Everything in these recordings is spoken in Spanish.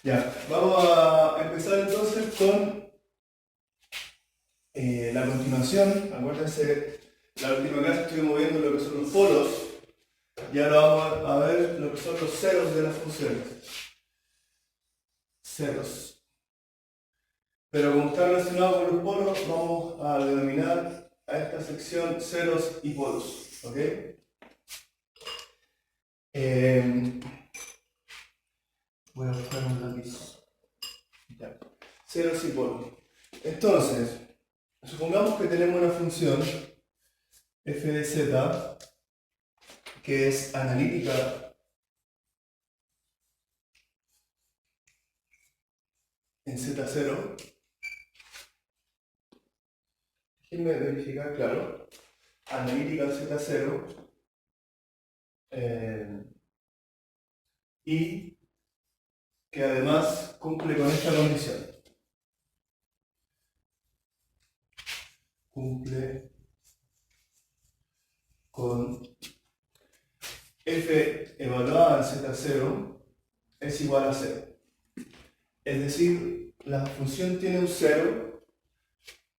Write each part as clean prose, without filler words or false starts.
Ya, vamos a empezar entonces con la continuación. Acuérdense, la última clase estuvimos viendo lo que son los polos y ahora vamos a ver lo que son los ceros de las funciones. Ceros. Pero como está relacionado con los polos, vamos a denominar a esta sección ceros y polos. ¿Ok? Voy a buscar un lápiz. Ya. Ceros y polos. Entonces, supongamos que tenemos una función f de z que es analítica en z0. Déjenme verificar, claro. Analítica en z0. Y que además cumple con esta condición. Cumple con f evaluada en z0 es igual a 0. Es decir, la función tiene un 0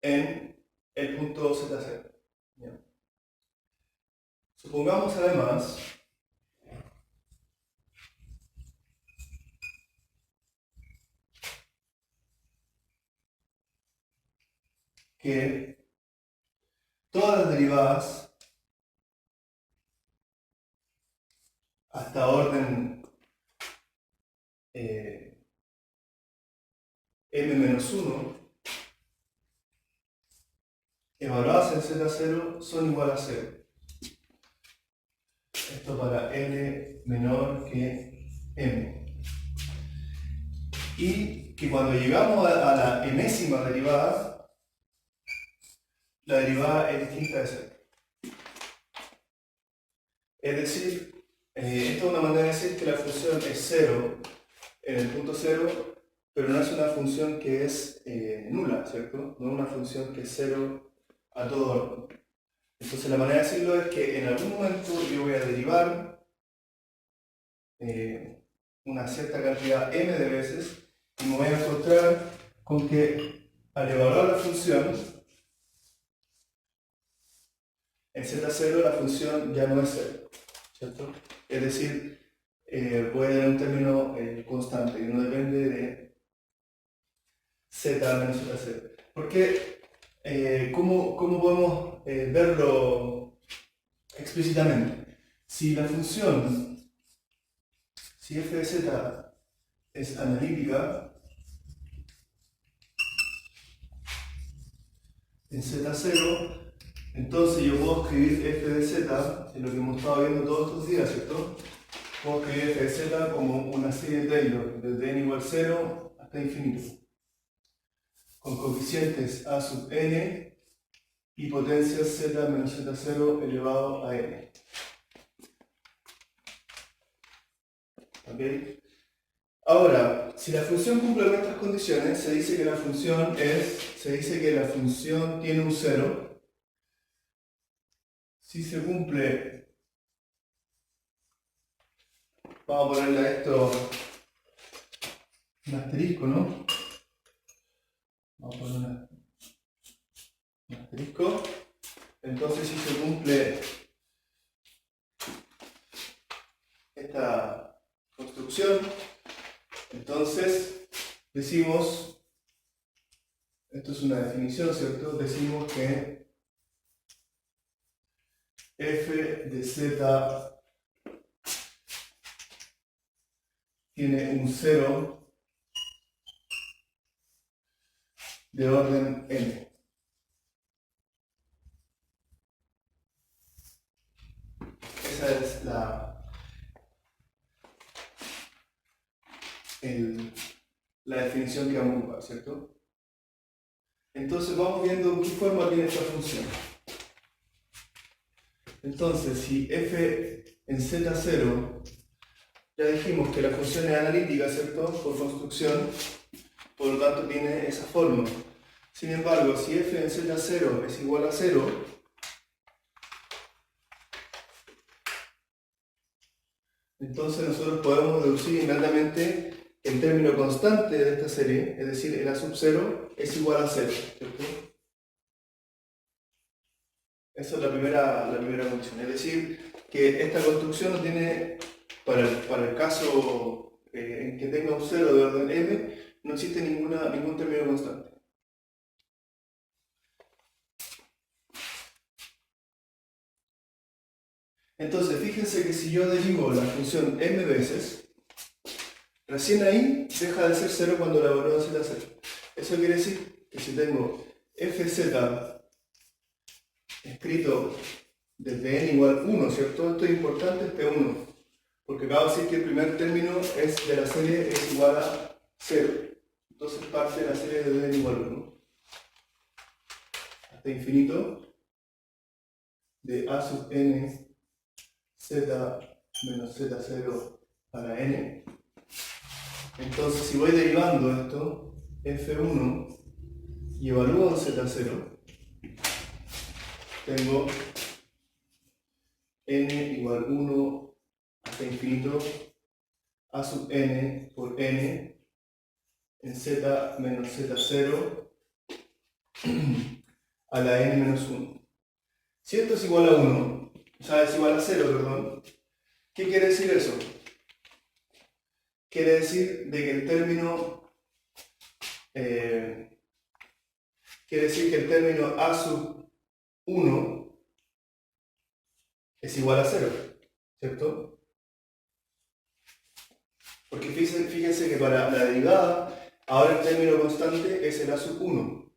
en el punto z0. ¿Ya? Supongamos además que todas las derivadas hasta orden m-1 evaluadas en z0 son igual a 0. Esto para n menor que m. Y que cuando llegamos a la enésima derivada, la derivada es distinta de 0. Es decir, esta es una manera de decir que la función es 0 en el punto 0, pero no es una función que es nula, ¿cierto? No es una función que es 0 a todo orden. Entonces la manera de decirlo es que en algún momento yo voy a derivar una cierta cantidad m de veces y me voy a encontrar con que al evaluar la función en z0 la función ya no es 0, ¿cierto? Es decir, voy a tener un término constante que no depende de z menos z0. Porque, ¿cómo podemos verlo explícitamente? Si la función, si f de z es analítica en z0, entonces yo puedo escribir f de z, en lo que hemos estado viendo todos estos días, ¿cierto? Puedo escribir f de z como una serie de Taylor, desde n igual 0 hasta infinito, con coeficientes a sub n y potencias z menos z0 elevado a n. ¿Ok? Ahora, si la función cumple con estas condiciones, se dice que la función tiene un 0. Si se cumple, vamos a ponerle a esto un asterisco, ¿no? Vamos a poner un asterisco. Entonces, si se cumple esta construcción, entonces decimos, esto es una definición, ¿cierto? Decimos que f de z tiene un 0 de orden n. Esa es la definición que vamos a ocupar, ¿cierto? Entonces vamos viendo qué forma tiene esta función. Entonces, si f en z0, ya dijimos que la función es analítica, ¿cierto? Por construcción, por lo tanto tiene esa forma. Sin embargo, si f en z0 es igual a 0, entonces nosotros podemos deducir inmediatamente el término constante de esta serie, es decir, el A sub 0, es igual a 0, ¿cierto? Esa es la primera condición. Es decir, que esta construcción no tiene, para el caso en que tenga un 0 de orden m, no existe ningún término constante. Entonces, fíjense que si yo derivo la función m veces, recién ahí deja de ser 0 cuando la evalúo en z0. Eso quiere decir que si tengo fz escrito desde n igual 1, ¿cierto? Esto es importante, este 1, porque acabo de decir que el primer término de la serie es igual a 0. Entonces parte de la serie desde n igual 1 hasta infinito de a sub n z menos z0 a la n. Entonces si voy derivando esto, f1, y evalúo en z0, tengo n igual 1 hasta infinito a sub n por n en z menos z0 a la n menos 1. Si esto es igual a 1, o sea, es igual a 0, perdón, ¿qué quiere decir eso? Quiere decir de que el término a sub 1 es igual a 0, ¿cierto? Porque fíjense que para la derivada, ahora el término constante es el a sub 1,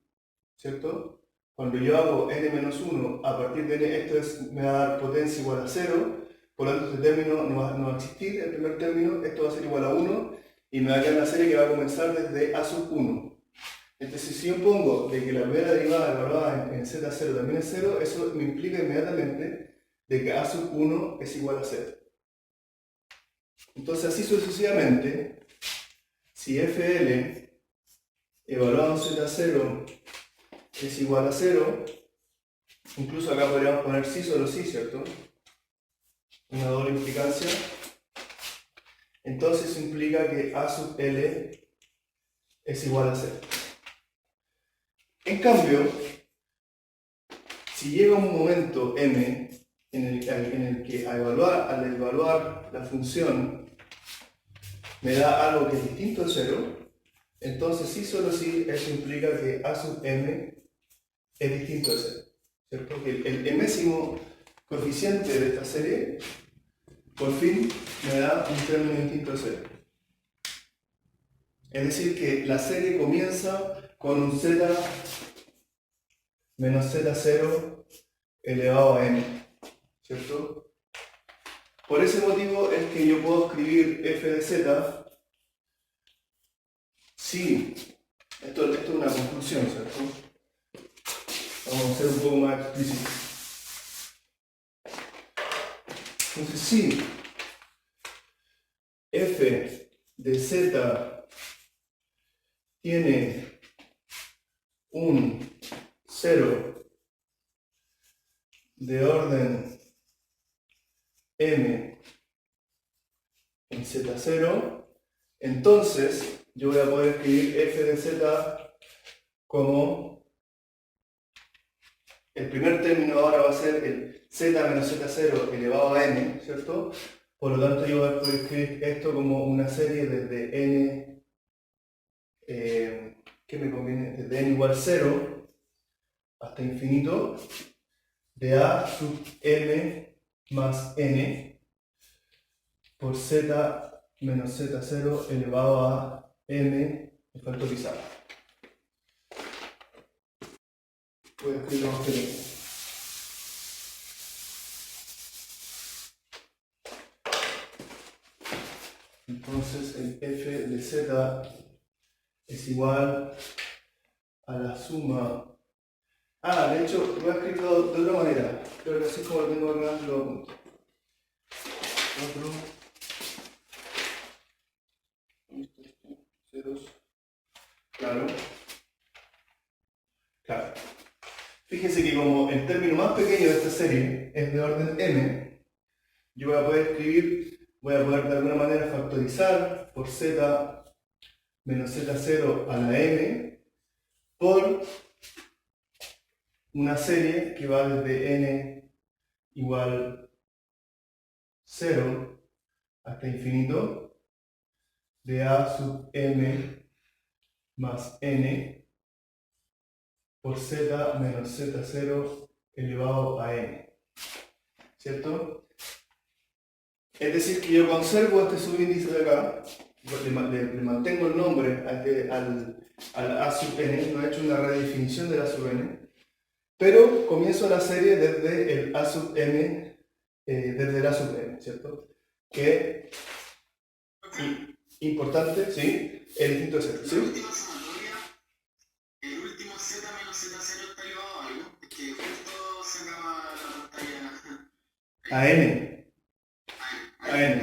¿cierto? Cuando yo hago n menos 1, a partir de n, me va a dar potencia igual a 0, por lo tanto este término no va a existir, el primer término, esto va a ser igual a 1, y me va a quedar una serie que va a comenzar desde a sub 1. Entonces si yo pongo de que la primera derivada evaluada en z0 también es 0, eso me implica inmediatamente de que a sub 1 es igual a 0. Entonces así sucesivamente, si fl evaluado en z0 es igual a 0, incluso acá podríamos poner sí solo sí, ¿cierto? Una doble implicancia. Entonces eso implica que a sub l es igual a 0. En cambio, si llega un momento m en el que al evaluar la función me da algo que es distinto a 0, entonces sí solo sí eso implica que a sub m es distinto a 0. ¿Cierto? Que el enésimo coeficiente de esta serie, por fin, me da un término distinto a 0. Es decir, que la serie comienza con un z menos z0 elevado a n, ¿cierto? Por ese motivo es que yo puedo escribir f de z si, esto es una conclusión, ¿cierto? Vamos a ser un poco más explícitos. Entonces, si f de z tiene un 0 de orden m en z0, entonces yo voy a poder escribir f de z como el primer término ahora va a ser el z menos z0 elevado a n, ¿cierto? Por lo tanto yo voy a poder escribir esto como una serie desde n, ¿qué me conviene? Desde n igual 0 hasta infinito de a sub m más n por z menos z0 elevado a m factorizado. Voy a escribirlo más pequeño. Entonces el f de z es igual a la suma. De hecho, lo he escrito de otra manera. Creo que así es como lo tengo acá. Claro. Fíjense que como el término más pequeño de esta serie es de orden m, yo voy a poder de alguna manera factorizar por z menos z0 a la m por una serie que va desde n igual 0 hasta infinito de a sub m más n por z menos z0 elevado a n, ¿cierto? Es decir, que yo conservo este subíndice de acá, le mantengo el nombre al a sub n, no he hecho una redefinición de la sub n, pero comienzo la serie desde el a sub m, desde el a sub n, ¿cierto? Que importante, ¿sí? Es distinto de 0, ¿sí? El último z menos z0 está elevado a algo, es que justo sacaba la pantalla A n. A n.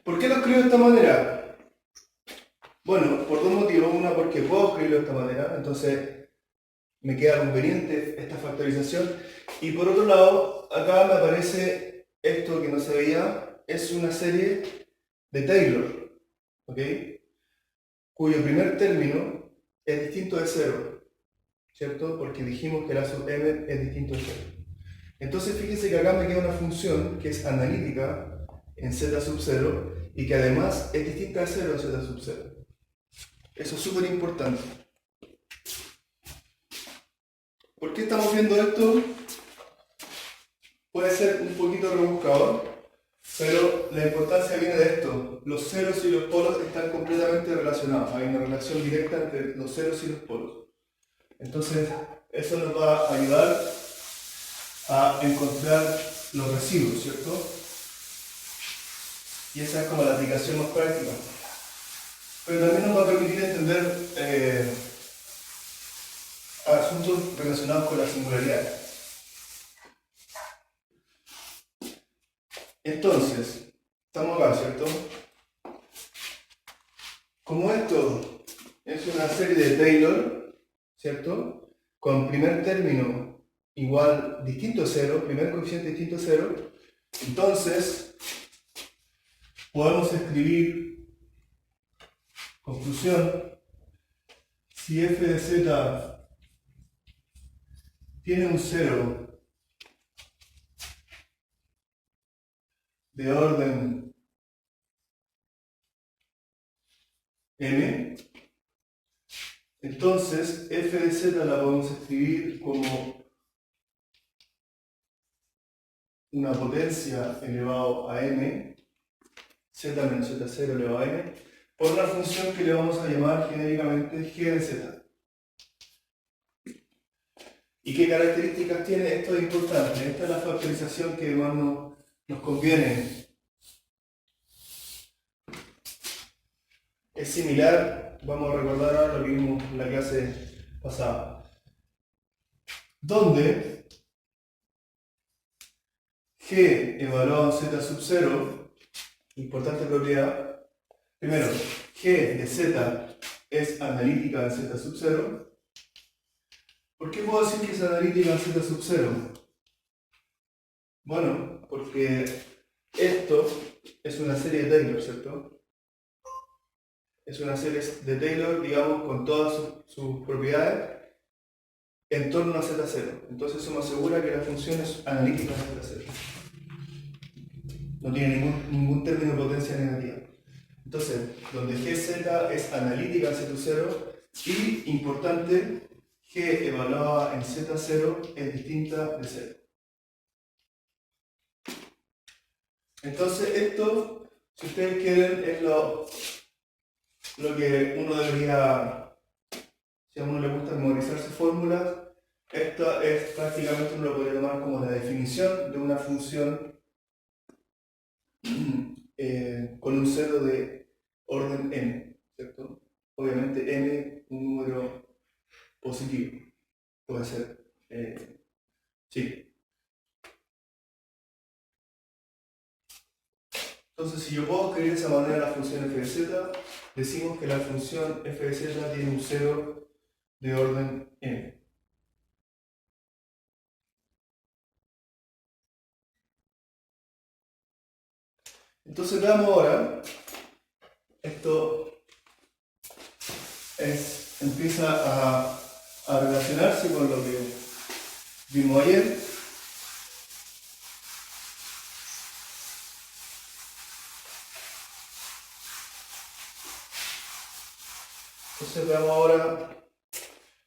¿Por qué lo escribo de esta manera? Bueno, por dos motivos. Una, porque puedo escribirlo de esta manera, entonces me queda conveniente esta factorización. Y por otro lado, acá me aparece esto que no se veía, es una serie de Taylor, ¿ok? Cuyo primer término es distinto de 0, ¿cierto? Porque dijimos que la sub m es distinto de 0. Entonces fíjense que acá me queda una función que es analítica en z sub 0 y que además es distinta de 0 en z sub 0. Eso es súper importante. ¿Por qué estamos viendo esto? Puede ser un poquito rebuscador, pero la importancia viene de esto. Los ceros y los polos están completamente relacionados. Hay una relación directa entre los ceros y los polos. Entonces, eso nos va a ayudar a encontrar los residuos, ¿cierto? Y esa es como la aplicación más práctica. Pero también nos va a permitir entender asuntos relacionados con la singularidad. Entonces, estamos acá, ¿cierto? Como esto es una serie de Taylor, ¿cierto? Con primer término igual distinto a 0, primer coeficiente distinto a 0, entonces podemos escribir conclusión: si f de z tiene un 0 de orden m, entonces f de z la podemos escribir como una potencia elevado a m, z menos z0 elevado a n, por una función que le vamos a llamar genéricamente g de z. ¿Y qué características tiene? Esto es importante. Esta es la factorización que más nos conviene. Es similar, vamos a recordar ahora lo que vimos en la clase pasada, donde g evaluado en z sub 0, importante propiedad. Primero, g de z es analítica en z sub 0. ¿Por qué puedo decir que es analítica en z sub 0? Bueno, porque esto es una serie de Taylor, ¿cierto? Es una serie de Taylor, digamos, con todas sus propiedades en torno a z0. Entonces eso me asegura que la función es analítica en z0. No tiene ningún término de potencia negativa. Entonces, donde gz es analítica en z0 y, importante, g evaluada en z0 es distinta de 0. Entonces esto, si ustedes quieren, es lo que uno debería, si a uno le gusta memorizarse fórmulas, esta es prácticamente, uno lo podría tomar como la definición de una función con un cero de orden n, ¿cierto? Obviamente n un número positivo, puede ser, sí. Entonces, si yo puedo escribir de esa manera la función f de z, decimos que la función f de z tiene un cero de orden n. Entonces veamos ahora esto empieza a relacionarse con lo que vimos ayer. Entonces veamos ahora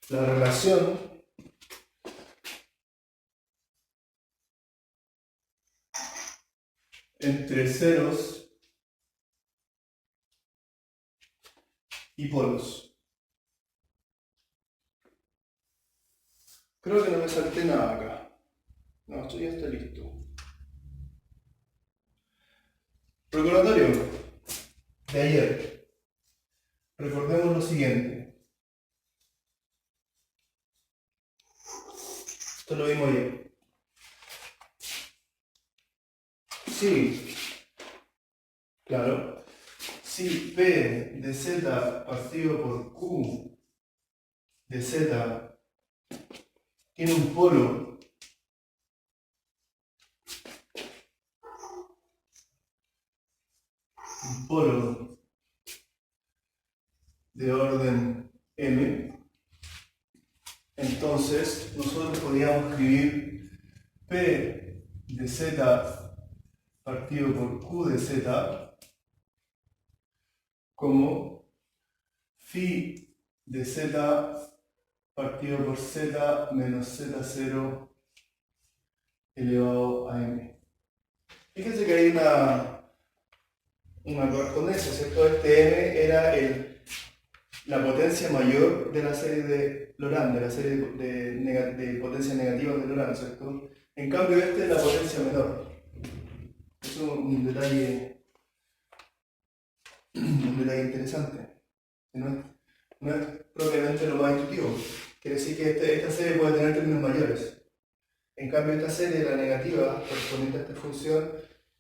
la relación entre ceros y polos. Creo que no me salté nada acá. No, esto ya está listo. Recordatorio de ayer. Recordemos lo siguiente. Esto lo vimos ayer. Sí, claro. Si P de Z partido por Q de Z tiene un polo de orden M, entonces nosotros podríamos escribir P de Z partido por Q de Z como phi de Z partido por Z menos Z0 elevado a M. Fíjense que hay una correspondencia, ¿cierto? Este M era la potencia mayor de la serie de Laurent, de la serie de potencias negativas de Laurent, ¿cierto? En cambio, este es la potencia menor. Es un detalle interesante. No es propiamente lo más intuitivo. Quiere decir que esta serie puede tener términos mayores. En cambio, esta serie, la negativa, correspondiente a esta función,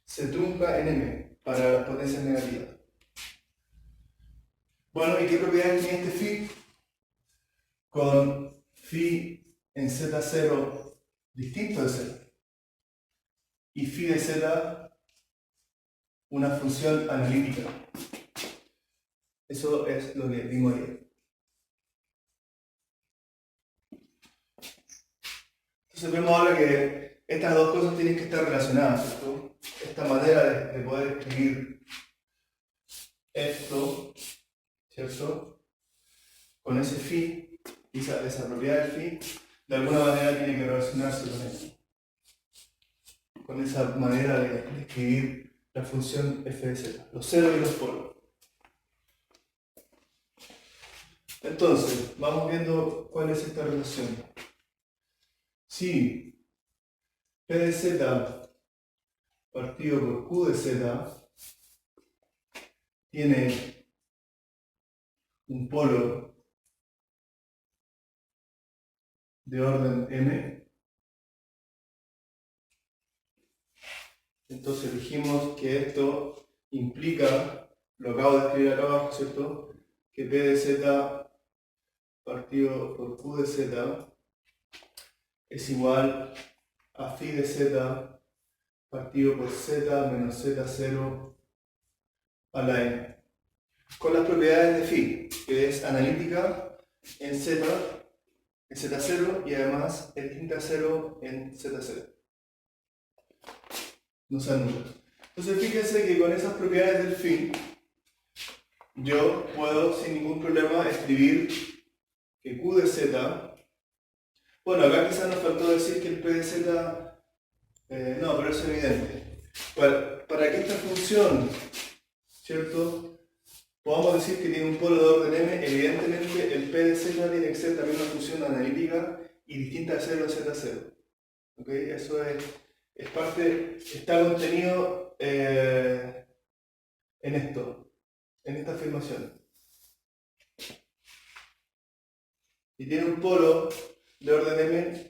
se trunca en M para las potencias negativas. Bueno, ¿y qué propiedades tiene este phi? Con phi en Z0 distinto de Z. Y phi de Z una función analítica. Eso es lo que vimos ayer. Entonces vemos ahora que estas dos cosas tienen que estar relacionadas, ¿cierto? Esta manera de poder escribir esto, ¿cierto? Con ese phi, esa propiedad del phi, de alguna manera tiene que relacionarse con esto. Con esa manera de escribir la función f de z, los ceros y los polos. Entonces, vamos viendo cuál es esta relación. Si P de z partido por Q de z tiene un polo de orden m, entonces dijimos que esto implica, lo acabo de escribir acá abajo, ¿cierto? Que P de z partido por Q de z es igual a phi de z partido por z menos z0 a la n. Con las propiedades de phi, que es analítica en z, en z0 y además es distinta a 0 en z0. No se anula. Entonces fíjense que con esas propiedades del phi, yo puedo sin ningún problema escribir que Q de z, bueno, acá quizás nos faltó decir que el P de z, no, pero es evidente. Para que esta función, ¿cierto?, podamos decir que tiene un polo de orden m, evidentemente el P de z tiene que ser también una función analítica y distinta a 0 en z0. ¿Okay? Eso es parte, está contenido en esto, en esta afirmación. Y tiene un polo de orden m,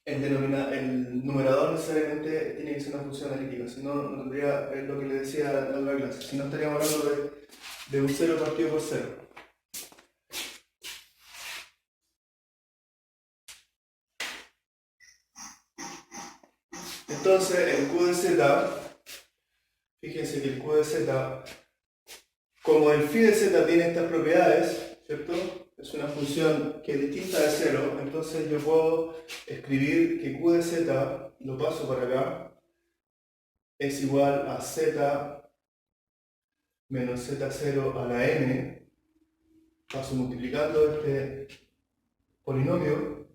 el numerador necesariamente tiene que ser una función analítica, si no, no tendría, es lo que le decía en la otra clase, si no estaríamos hablando de un 0 partido por 0. Entonces, el Q de z, fíjense que el Q de z, como el phi de z tiene estas propiedades, ¿cierto? Es una función que es distinta de 0, entonces yo puedo escribir que q de z, lo paso para acá, es igual a z menos z0 a la n, paso multiplicando este polinomio,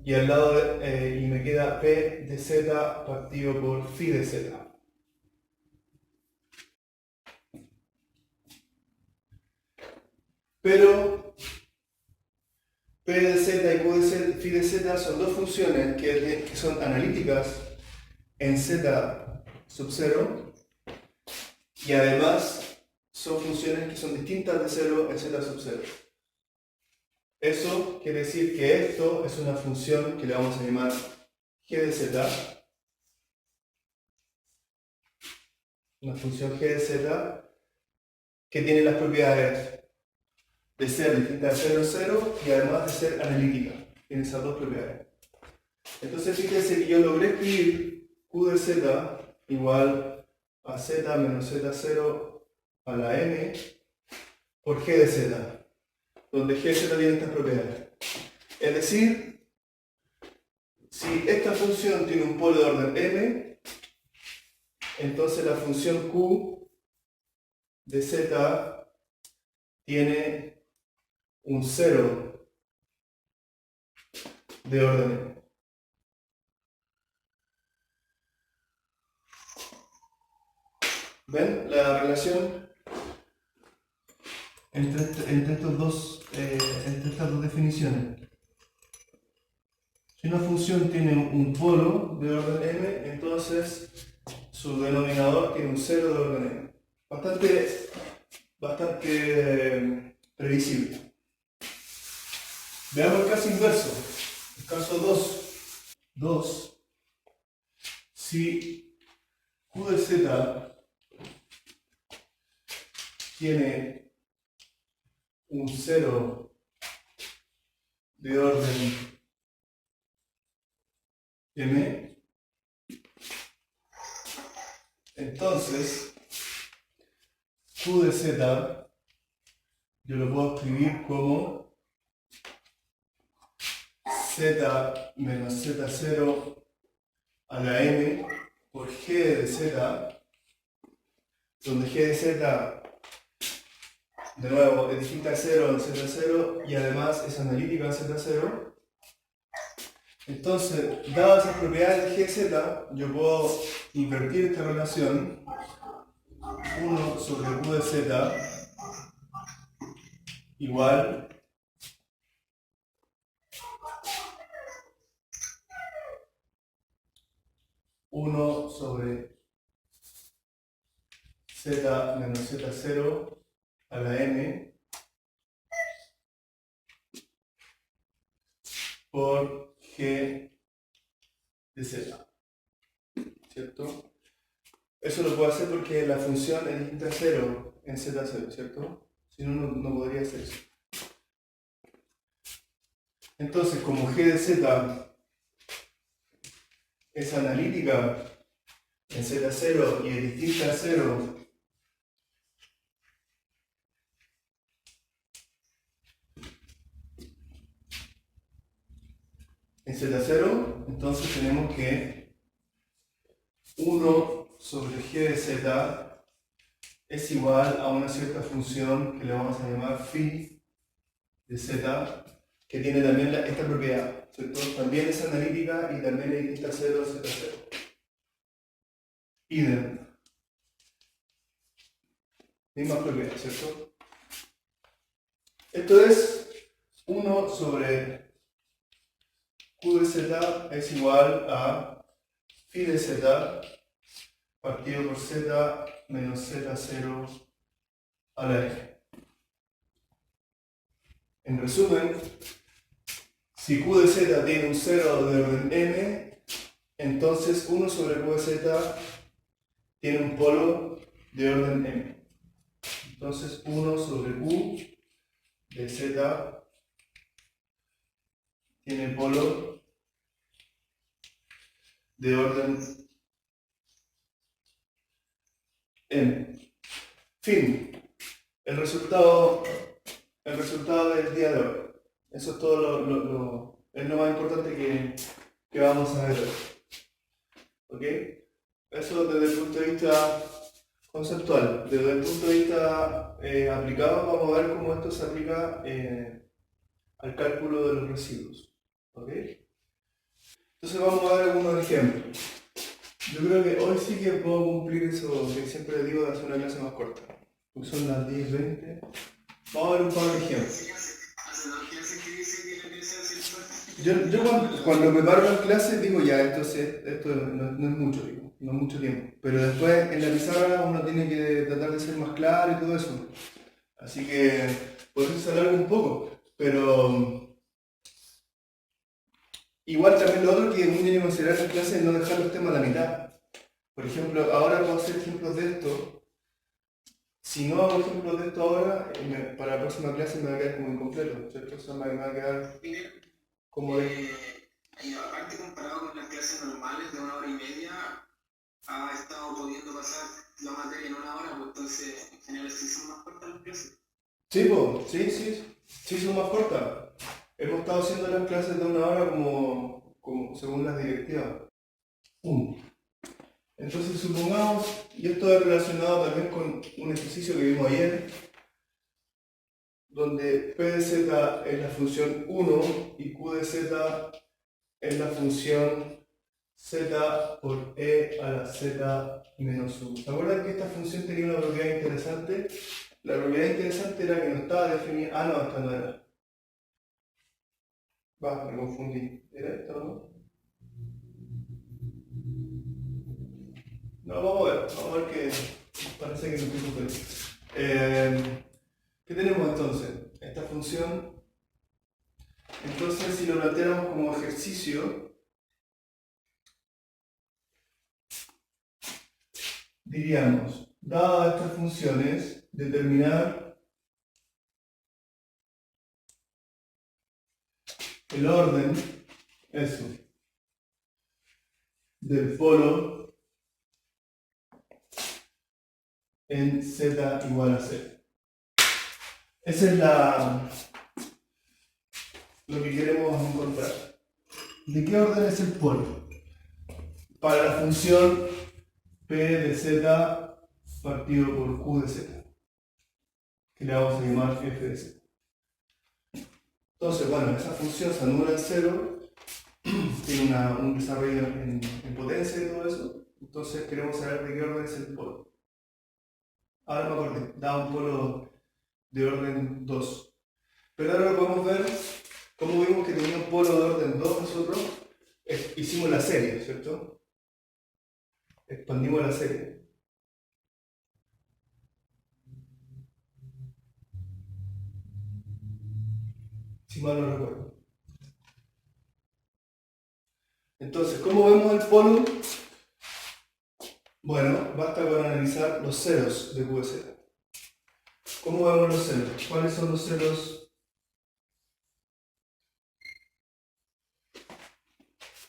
y al lado y me queda p de z partido por phi de z. Pero p de z y q de z, phi de z son dos funciones que son analíticas en z sub 0 y además son funciones que son distintas de 0 en z sub 0. Eso quiere decir que esto es una función que le vamos a llamar g de z, una función g de z que tiene las propiedades de ser distinta de 0 en 0 y además de ser analítica. Tiene esas dos propiedades. Entonces fíjense que yo logré escribir q de z igual a z menos z0 a la n por g de z, donde g de z tiene estas propiedades. Es decir, si esta función tiene un polo de orden m, entonces la función q de z tiene un 0 de orden m. ¿Ven la relación entre estas dos definiciones? Si una función tiene un polo de orden m, entonces su denominador tiene un 0 de orden m. Bastante previsible. Veamos el caso inverso. El caso 2. Si q de z tiene un 0 de orden m, entonces q de z yo lo puedo escribir como z menos z0 a la n por g de z, donde g de z de nuevo es distinta de 0 en z0 y además es analítica en z0. Entonces, dadas esas propiedades de g de z, yo puedo invertir esta relación 1 sobre q de z igual uno sobre z menos z0 a la n por g de z, ¿cierto? Eso lo puedo hacer porque la función es distinta a 0 en z0, ¿cierto? Si no, no podría hacer eso. Entonces, como g de z es analítica en z0 y es distinta a 0 en z0, entonces tenemos que 1 sobre g de z es igual a una cierta función que le vamos a llamar phi de z, que tiene también esta propiedad, ¿cierto? También es analítica y también es distinta a 0 z0. Idem. Misma propiedad, ¿cierto? Esto es 1 sobre q de z es igual a phi de z partido por z menos z0 a la n. En resumen, si q de z tiene un 0 de orden m, entonces 1 sobre q de z tiene un polo de orden m. Entonces 1 sobre q de z tiene polo de orden m. Fin. el resultado del día de hoy. Eso es todo es lo más importante que vamos a ver hoy. ¿Ok? Eso desde el punto de vista conceptual. Desde el punto de vista aplicado, vamos a ver cómo esto se aplica al cálculo de los residuos. ¿Ok? Entonces vamos a ver algunos ejemplos. Yo creo que hoy sí que puedo cumplir eso que siempre digo de hacer una clase más corta. Porque son las 10:20. Vamos a ver un par de ejemplos. Hace 2 clases que dice que la universidad se Yo cuando me paro en clase digo ya, esto no es mucho, digo, no es mucho tiempo. Pero después en la pizarra uno tiene que tratar de ser más claro y todo eso. Así que por eso se alarga un poco. Pero igual también lo otro que uno tiene que considerar en clase es no dejar los temas a la mitad. Por ejemplo, ahora puedo hacer ejemplos de esto. Si no hago ejemplos de esto ahora, para la próxima clase me va a quedar como incompleto, ¿cierto? O sea, me va a quedar como de... Y aparte, comparado con las clases normales de 1 hora y media, ha estado pudiendo pasar la materia en 1 hora, pues entonces en general sí son más cortas las clases. Sí, sí, son más cortas. Hemos estado haciendo las clases de 1 hora como según las directivas. Entonces supongamos, y esto es relacionado también con un ejercicio que vimos ayer, donde P de Z es la función 1 y Q de Z es la función Z por E a la Z menos 1. ¿Se acuerdan que esta función tenía una propiedad interesante? La propiedad interesante era que no estaba definida... Ah, no, esta no era. Me confundí. ¿Era esta o no? No, vamos a ver que parece que no empiezo por ahí. ¿Qué tenemos entonces? Esta función. Entonces, si lo planteáramos como ejercicio, diríamos, dadas estas funciones, determinar el orden, eso, del polo en Z igual a 0. Esa es lo que queremos encontrar. ¿De qué orden es el polo? Para la función P de Z partido por Q de Z, que le vamos a llamar F de Z. Entonces, bueno, esa función se anula en 0, tiene un desarrollo en potencia y todo eso. Entonces queremos saber de qué orden es el polo. Ahora me acordé, da un polo de orden 2. Pero ahora lo podemos ver, como vimos que tenía un polo de orden 2 nosotros, hicimos la serie, ¿cierto? Expandimos la serie. Si mal no recuerdo. Entonces, ¿cómo vemos el polo? Bueno, basta con analizar los ceros de Q de Z. ¿Cómo vemos los ceros? ¿Cuáles son los ceros?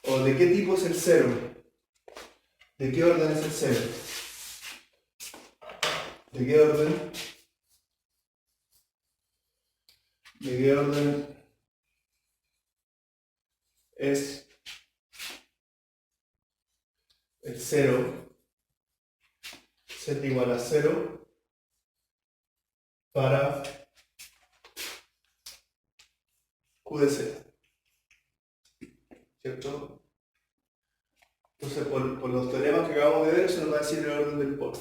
¿O de qué tipo es el cero? ¿De qué orden es el cero? ¿De qué orden? ¿De qué orden es el cero? Z igual a 0 para Q de Z. ¿Cierto? Entonces, por los teoremas que acabamos de ver, eso nos va a decir el orden del polo.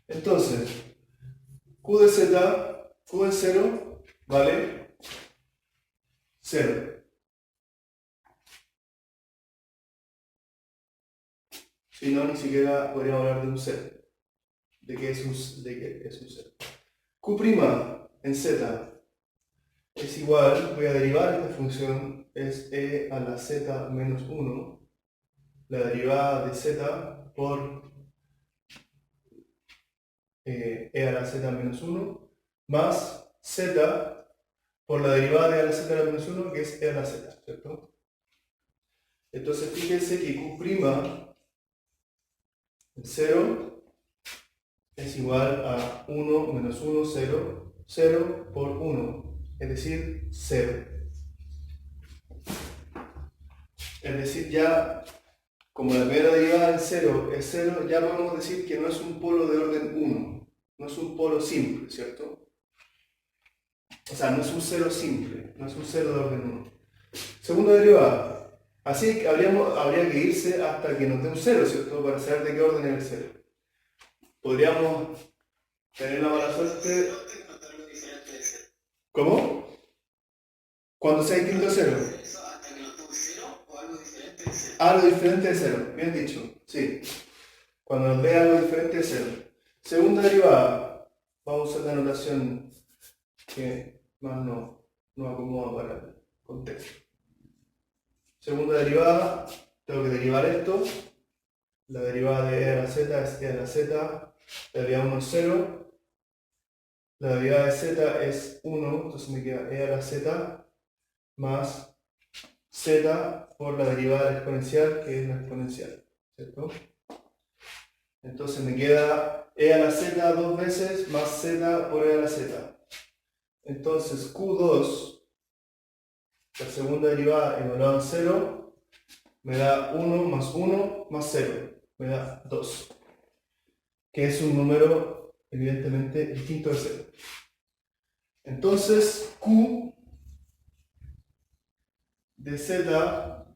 Entonces, Q de Z, Q de 0 vale 0. Si no, ni siquiera podríamos hablar de un 0. De que es un 0. Q' en Z es igual, voy a derivar esta función, es E a la Z menos 1, la derivada de Z por E a la Z menos 1, más Z por la derivada de E a la Z menos 1, que es E a la Z, ¿cierto? Entonces fíjense que Q' El 0 es igual a 1 menos 1, 0, 0 por 1, es decir, 0. Es decir, ya como la primera derivada del 0 es 0, ya podemos decir que no es un polo de orden 1, no es un polo simple, ¿cierto? O sea, no es un 0 simple, no es un 0 de orden 1. Segunda derivada. Así que habría que irse hasta que nos dé un 0, ¿cierto? Para saber de qué orden es el 0. Podríamos tener la mala suerte. ¿Cómo? Cuando sea distinto de 0. Hasta que nos dé un 0 o algo diferente de 0. Algo diferente de 0, bien dicho, sí. Cuando nos dé algo diferente de 0. Segunda derivada. Vamos a usar la notación que más nos acomoda para el contexto. Segunda derivada, tengo que derivar esto. La derivada de e a la z es e a la z. La derivada 1 es 0. La derivada de z es 1, entonces me queda e a la z más z por la derivada de la exponencial, que es la exponencial, ¿cierto? Entonces me queda e a la z dos veces más z por e a la z. Entonces Q2, la segunda derivada evaluada en 0, me da 1 más 0, me da 2, que es un número evidentemente distinto de 0. Entonces Q de z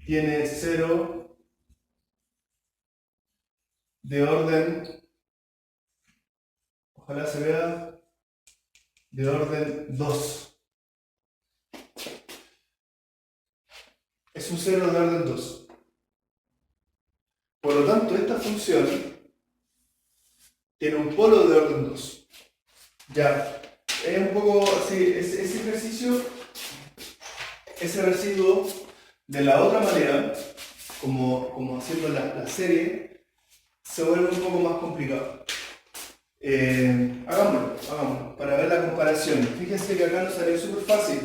tiene 0 de orden, ojalá se vea, de orden 2. Es un 0 de orden 2. Por lo tanto, esta función tiene un polo de orden 2. Ya, es un poco así, ese ejercicio, ese residuo, de la otra manera, como haciendo la serie, se vuelve un poco más complicado. Hagámoslo, para ver la comparación. Fíjense que acá nos salió súper fácil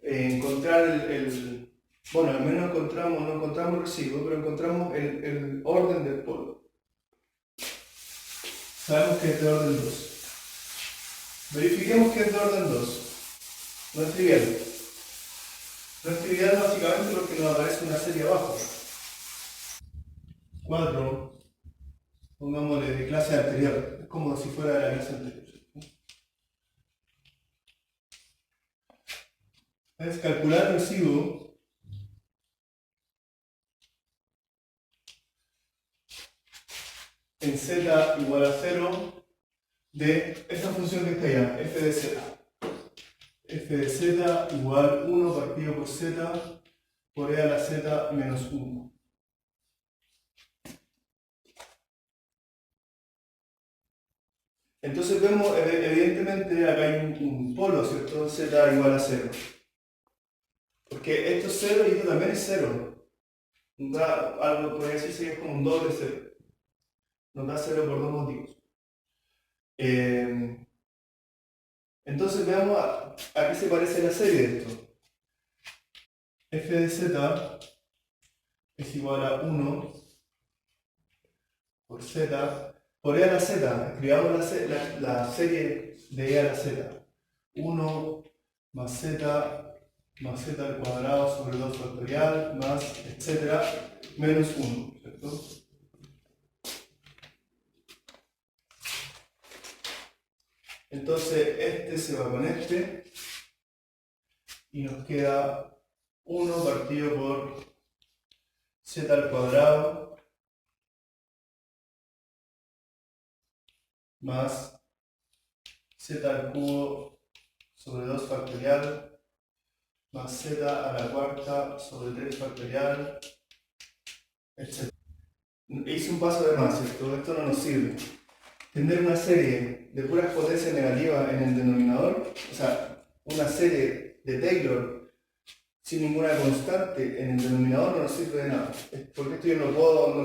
encontrar bueno, al menos no encontramos el residuo, pero encontramos el orden del polo. Sabemos que es de orden 2. Verifiquemos que es de orden 2. No es trivial. No es trivial básicamente porque nos aparece una serie abajo. 4, pongámosle de clase anterior. Es como si fuera de la clase anterior. Es calcular el residuo en z igual a 0 de esta función que está allá, f de z. F de z igual 1 partido por z por e a la z menos 1. Entonces vemos, evidentemente, acá hay un polo, ¿cierto? Z igual a 0. Porque esto es 0 y esto también es 0. Nos da algo, podría decirse que es como un doble 0. Nos da 0 por dos motivos. Entonces veamos a qué se parece la serie de esto. F de z es igual a 1 por z por e a la z. Escribamos la serie de e a la z. 1 más z al cuadrado sobre 2 factorial más etcétera menos 1, ¿cierto? Entonces este se va con este y nos queda 1 partido por z al cuadrado más z al cubo sobre 2 factorial más z a la cuarta sobre 3 factorial, etc. Hice un paso de más, ¿cierto? Esto no nos sirve. Tener una serie de puras potencias negativas en el denominador, o sea, una serie de Taylor sin ninguna constante en el denominador no nos sirve de nada, porque esto yo no lo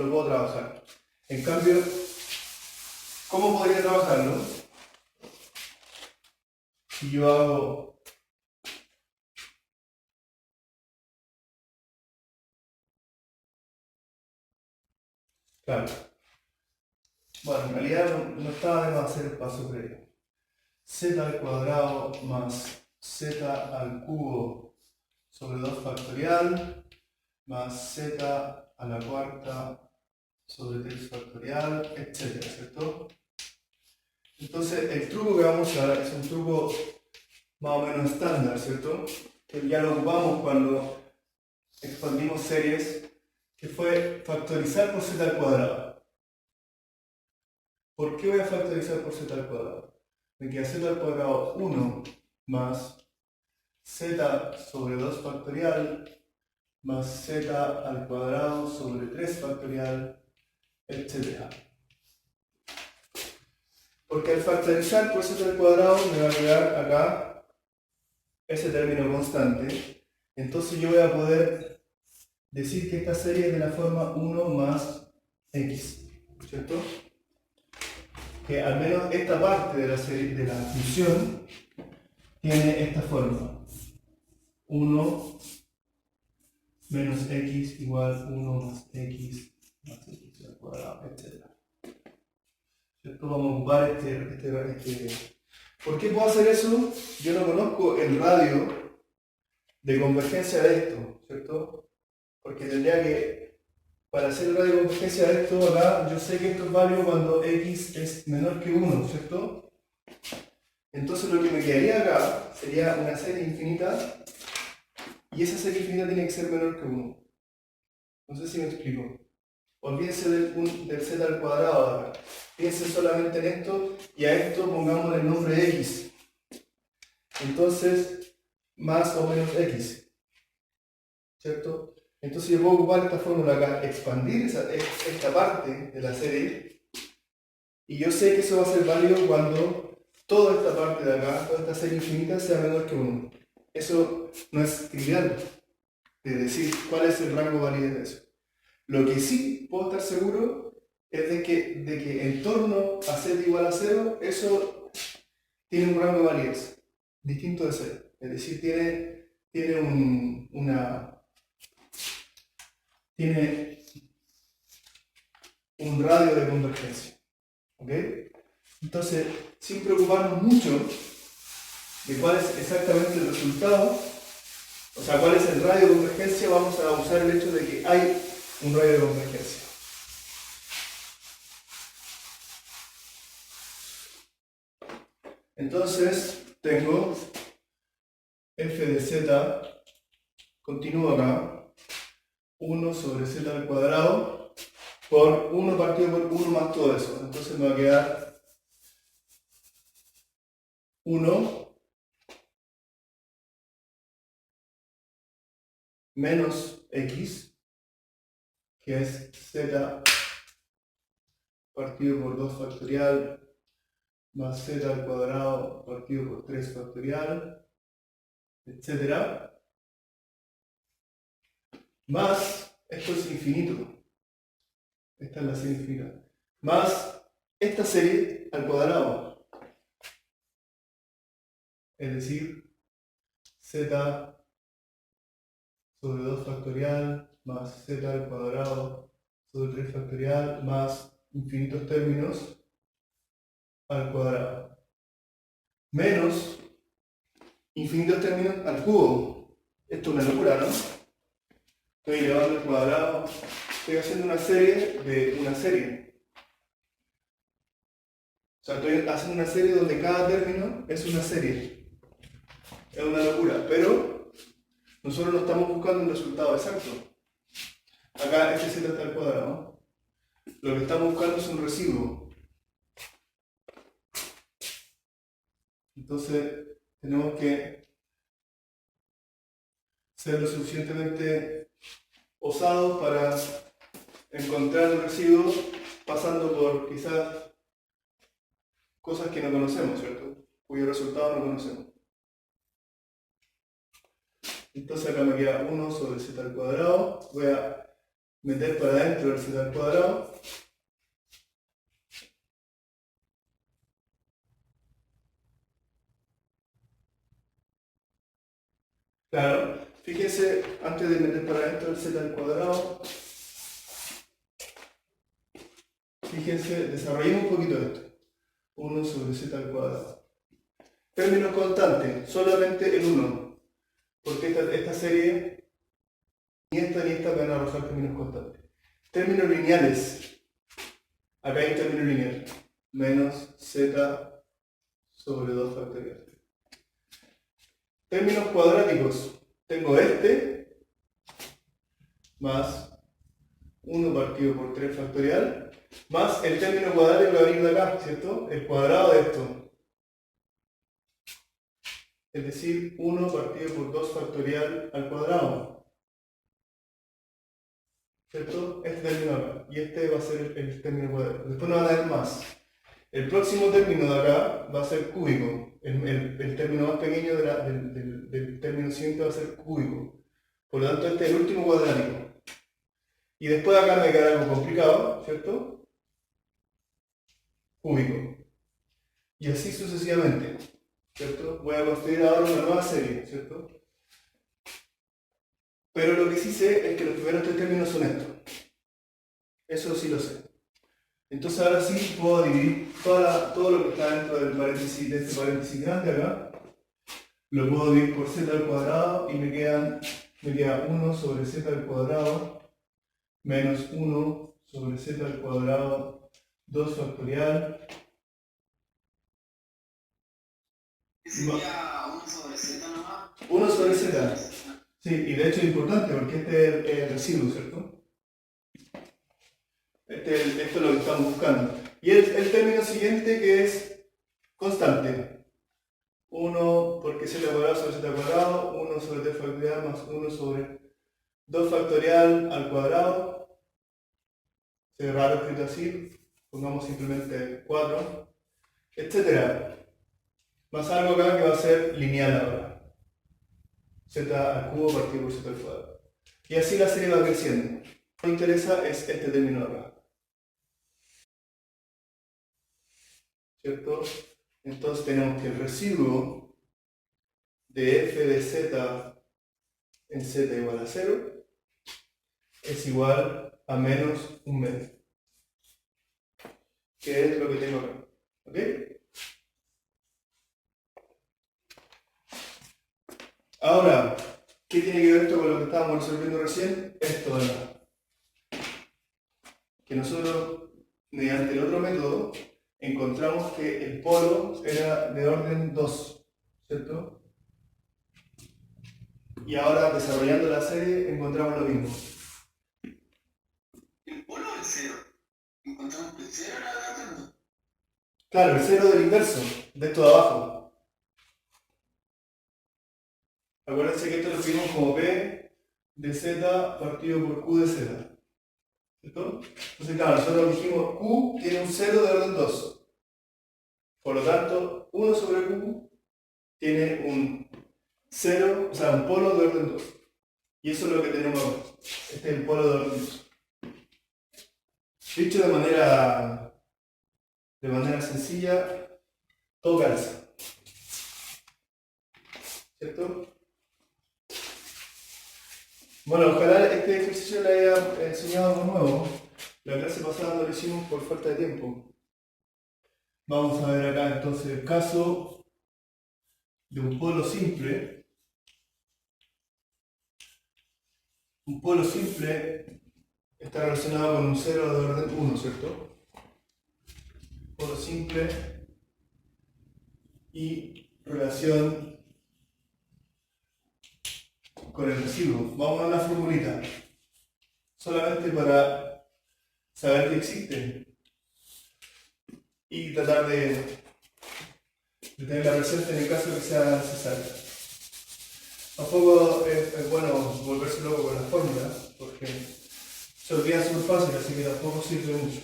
puedo trabajar. En cambio, ¿cómo podría trabajarlo? Si yo hago Claro. Bueno, en realidad no estaba de más hacer el paso previo. Z al cuadrado más Z al cubo sobre 2 factorial más Z a la cuarta sobre 3 factorial, etcétera, ¿cierto? Entonces, el truco que vamos a dar es un truco más o menos estándar, ¿cierto? Que ya lo ocupamos cuando expandimos series, que fue factorizar por Z al cuadrado. ¿Por qué voy a factorizar por Z al cuadrado? Me queda Z al cuadrado 1 más Z sobre 2 factorial más Z al cuadrado sobre 3 factorial, etc. Porque al factorizar por Z al cuadrado me va a quedar acá ese término constante. Entonces yo voy a poder decir que esta serie es de la forma 1 más x, ¿cierto? Que al menos esta parte de la serie, de la función tiene esta forma: 1 menos x igual 1 más x al cuadrado, etc. ¿Cierto? Vamos a ocupar este. ¿Por qué puedo hacer eso? Yo no conozco el radio de convergencia de esto, ¿cierto? Porque tendría que, para hacer el radio de convergencia de esto, acá yo sé que esto es válido cuando x es menor que 1, ¿cierto? Entonces lo que me quedaría acá sería una serie infinita, y esa serie infinita tiene que ser menor que 1. No sé si me explico. Olvídense del z al cuadrado de acá. Piensen solamente en esto, y a esto pongamos el nombre de x. Entonces, más o menos x, ¿cierto? Entonces yo puedo ocupar esta fórmula acá, expandir esta parte de la serie, y yo sé que eso va a ser válido cuando toda esta parte de acá, toda esta serie infinita, sea menor que 1. Eso no es trivial de decir cuál es el rango de validez de eso. Lo que sí puedo estar seguro es de que en torno a z igual a 0, eso tiene un rango de validez distinto de 0. Es decir, tiene un radio de convergencia. ¿Ok? Entonces, sin preocuparnos mucho de cuál es exactamente el resultado, o sea, cuál es el radio de convergencia, vamos a usar el hecho de que hay un radio de convergencia. Entonces, tengo f de z, continúo acá, 1 sobre z al cuadrado, por 1 partido por 1 más todo eso. Entonces me va a quedar 1 menos x, que es z partido por 2 factorial más z al cuadrado partido por 3 factorial, etc. Más, esto es infinito, esta es la serie infinita, más esta serie al cuadrado, es decir, z sobre 2 factorial más z al cuadrado sobre 3 factorial más infinitos términos al cuadrado, menos infinitos términos al cubo. Esto es una locura, ¿no? Estoy elevando al cuadrado, estoy haciendo una serie de una serie. O sea, estoy haciendo una serie donde cada término es una serie. Es una locura, pero nosotros no estamos buscando un resultado exacto. Acá este z está al cuadrado, ¿no? Lo que estamos buscando es un residuo. Entonces, tenemos que ser lo suficientemente osados para encontrar el residuo pasando por quizás cosas que no conocemos, ¿cierto? Cuyo resultado no conocemos. Entonces acá me queda 1 sobre z al cuadrado. Voy a meter para adentro el z al cuadrado. Claro, fíjense, antes de meter para adentro el z al cuadrado, fíjense, desarrollemos un poquito esto. 1 sobre z al cuadrado. Términos constantes, solamente el 1. Porque esta serie, ni esta van a arrojar términos constantes. Términos lineales. Acá hay un término lineal. Menos z sobre 2 factorial. Términos cuadráticos. Tengo este más 1 partido por 3 factorial más el término cuadrático que va a venir de acá, ¿cierto? El cuadrado de esto. Es decir, 1 partido por 2 factorial al cuadrado. ¿Cierto? Este término acá. Y este va a ser el término cuadrático. Después no van a haber más. El próximo término de acá va a ser cúbico. El término más pequeño del término siguiente va a ser cúbico. Por lo tanto, este es el último cuadrático. Y después acá me queda algo complicado, ¿cierto? Cúbico. Y así sucesivamente, ¿cierto? Voy a construir ahora una nueva serie, ¿cierto? Pero lo que sí sé es que los primeros 3 términos son estos. Eso sí lo sé. Entonces ahora sí puedo dividir todo lo que está dentro del paréntesis, de este paréntesis grande acá. Lo puedo dividir por z al cuadrado y me queda 1 sobre z al cuadrado menos 1 sobre z al cuadrado 2 factorial. ¿Ese sería 1 sobre z nomás? 1 sobre z. Sí, y de hecho es importante porque este es el residuo, ¿cierto? Esto es lo que estamos buscando. Y el término siguiente que es constante. 1 porque z cuadrado sobre z cuadrado, 1 sobre t factorial más 1 sobre 2 factorial al cuadrado. Se raro escrito así, pongamos simplemente 4, etc. Más algo acá que va a ser lineal ahora. Z al cubo partido por z al cuadrado. Y así la serie va creciendo. Lo que nos interesa es este término acá. ¿Cierto? Entonces tenemos que el residuo de f de z en z igual a 0 es igual a menos un medio. Que es lo que tengo acá. ¿Ok? Ahora, ¿qué tiene que ver esto con lo que estábamos resolviendo recién? Esto de acá. Que nosotros, mediante el otro método, encontramos que el polo era de orden 2, ¿cierto? Y ahora, desarrollando la serie, encontramos lo mismo. ¿El polo o el cero? Encontramos que el cero era de orden 2. Claro, el cero del inverso, de esto de abajo. Acuérdense que esto lo escribimos como P de Z partido por Q de Z. ¿Cierto? Entonces, claro, nosotros dijimos Q tiene un 0 de orden 2. Por lo tanto, 1 sobre Q tiene un 0, o sea, un polo de orden 2. Y eso es lo que tenemos ahora. Este es el polo de orden 2. Dicho de manera sencilla, todo calza. ¿Cierto? Bueno, ojalá este ejercicio le haya enseñado algo nuevo. La clase pasada no lo hicimos por falta de tiempo. Vamos a ver acá entonces el caso de un polo simple. Un polo simple está relacionado con un 0 de orden 1, ¿cierto? Polo simple y relación con el residuo. Vamos a una formulita. Solamente para saber que existe y tratar de tenerla presente en el caso que sea necesario. Tampoco es bueno volverse loco con la fórmula, porque se olvida súper fácil, así que tampoco sirve mucho.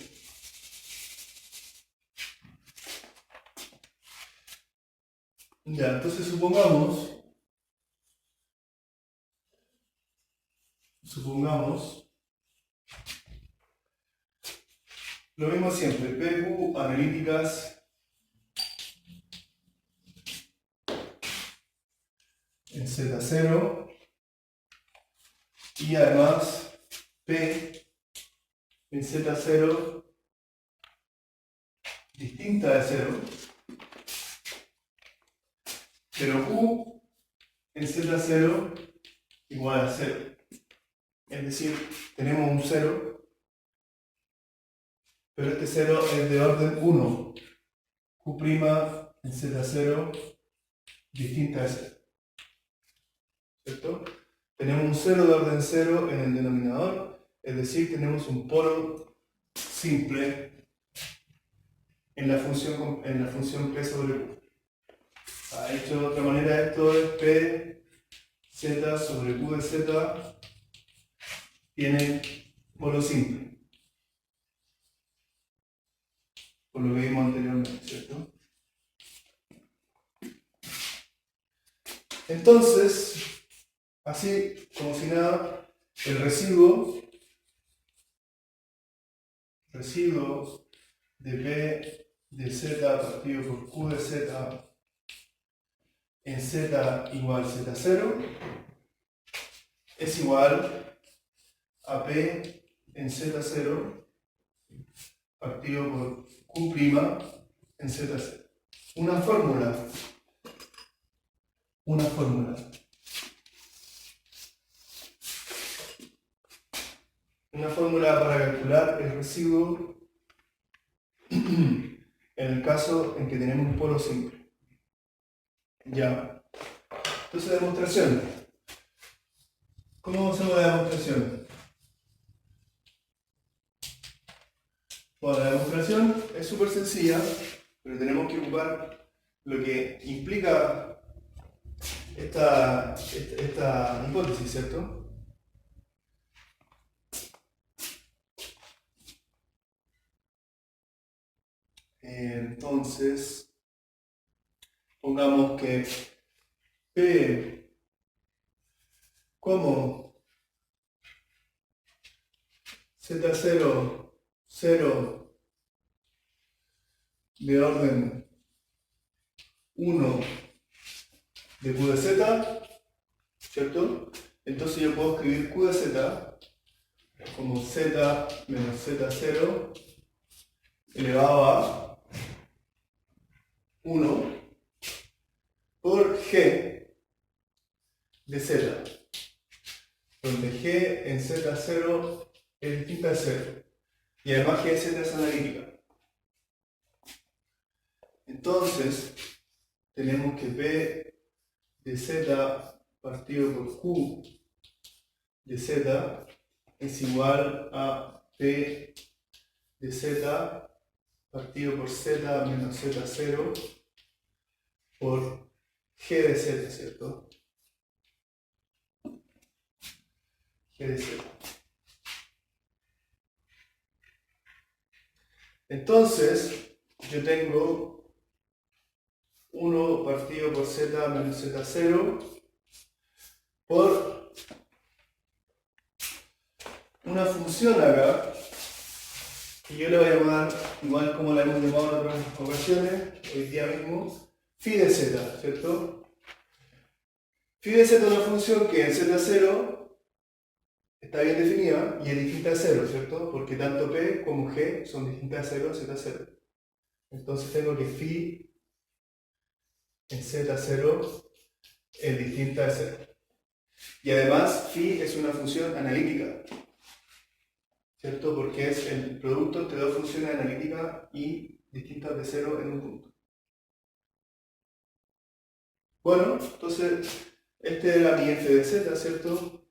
Ya, entonces supongamos lo mismo siempre, PQ analíticas en Z0 y además P en Z0 distinta de 0, pero Q en Z0 igual a 0. Es decir, tenemos un 0, pero este 0 es de orden 1. Q' en Z0 distinta de 0. ¿Cierto? Tenemos un 0 de orden 0 en el denominador, es decir, tenemos un polo simple en la función P sobre Q. Dicho de otra manera, esto es P Z sobre Q de Z tiene polo simple, por lo que vimos anteriormente, ¿cierto? Entonces, así como si nada, el residuo de P de Z partido por Q de Z en Z igual Z0 es igual a P en Z0 partido por Q' en Z0. Una fórmula para calcular el residuo en el caso en que tenemos un polo simple. Ya. Entonces, demostración. ¿Cómo hacemos la demostración? Bueno, la demostración es súper sencilla, pero tenemos que ocupar lo que implica esta hipótesis, ¿cierto? Entonces, pongamos que P como Z0, 0 de orden 1 de Q de Z, ¿cierto? Entonces yo puedo escribir Q de Z como Z menos Z0 elevado a 1 por G de Z, donde G en Z0 es distinta de 0, y además G de Z es analítica. Entonces, tenemos que P de Z partido por Q de Z es igual a P de Z partido por Z menos Z0 por G de Z, ¿cierto? G de Z. Entonces, yo tengo 1 partido por Z menos Z0 por una función acá, que yo le voy a llamar, igual como la hemos llamado en otras ocasiones, hoy día mismo, phi de Z, ¿cierto? Phi de Z es una función que en Z0 está bien definida y es distinta de 0, ¿cierto? Porque tanto P como G son distintas de 0 en Z0. Entonces tengo que phi en Z0 es distinta de 0. Y además, phi es una función analítica, ¿cierto? Porque es el producto entre dos funciones analíticas y distintas de 0 en un punto. Bueno, entonces, este era mi f de z, ¿cierto?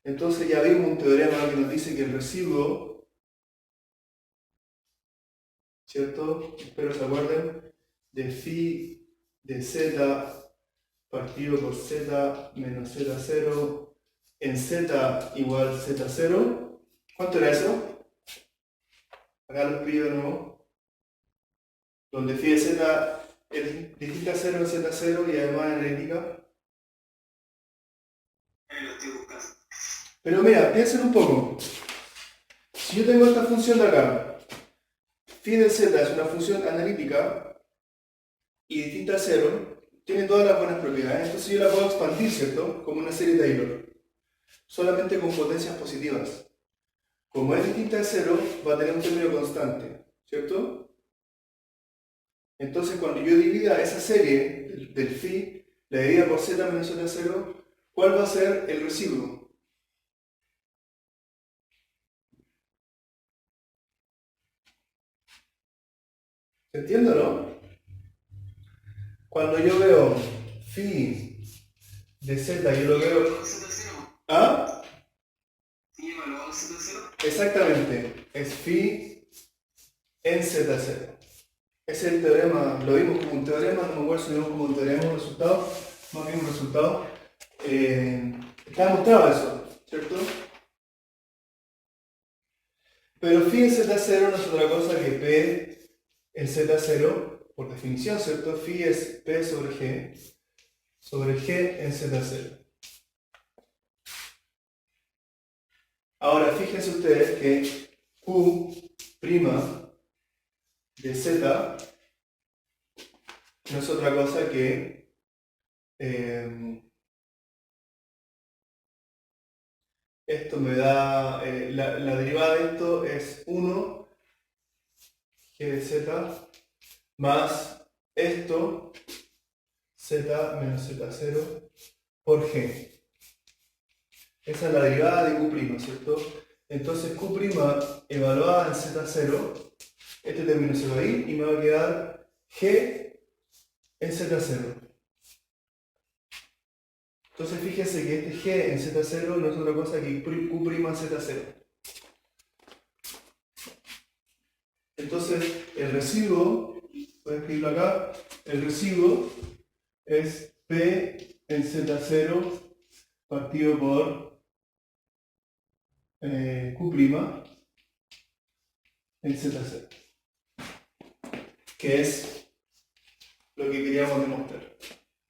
Entonces ya vimos un teorema que nos dice que el residuo, ¿cierto? Espero se acuerden, de phi de z partido por z menos z0 en z igual z0. ¿Cuánto era eso? Acá lo escribo de nuevo. Donde phi de z es distinta a 0 en z0 y además analítica. Pero mira, piensen un poco. Si yo tengo esta función de acá, phi de z es una función analítica y distinta a 0, tiene todas las buenas propiedades, entonces yo la puedo expandir, ¿cierto? Como una serie Taylor, solamente con potencias positivas. Como es distinta a 0, va a tener un término constante, ¿cierto? Entonces cuando yo divida esa serie del phi, la divida por z menos z0, ¿cuál va a ser el residuo? ¿Se entiende o no? Cuando yo veo phi de z, yo lo veo... ¿Ah? Exactamente, es phi en z0. Es el teorema, lo vimos como un teorema, no me acuerdo si lo vimos como un teorema, un resultado, más bien un resultado. Está demostrado eso, ¿cierto? Pero phi en z0 no es otra cosa que p en z0, por definición, ¿cierto? Phi es p sobre g en z0. Ahora, fíjense ustedes que q' de z no es otra cosa que esto me da, la derivada de esto es 1 g de z más esto z menos z0 por g. Esa es la derivada de q', ¿cierto? Entonces q' evaluada en z0, este término se va a ir y me va a quedar g en z0. Entonces fíjense que este g en z0 no es otra cosa que q' en z0. Entonces el residuo, voy a escribirlo acá, el residuo es p en z0 partido por q' en z0, que es lo que queríamos demostrar.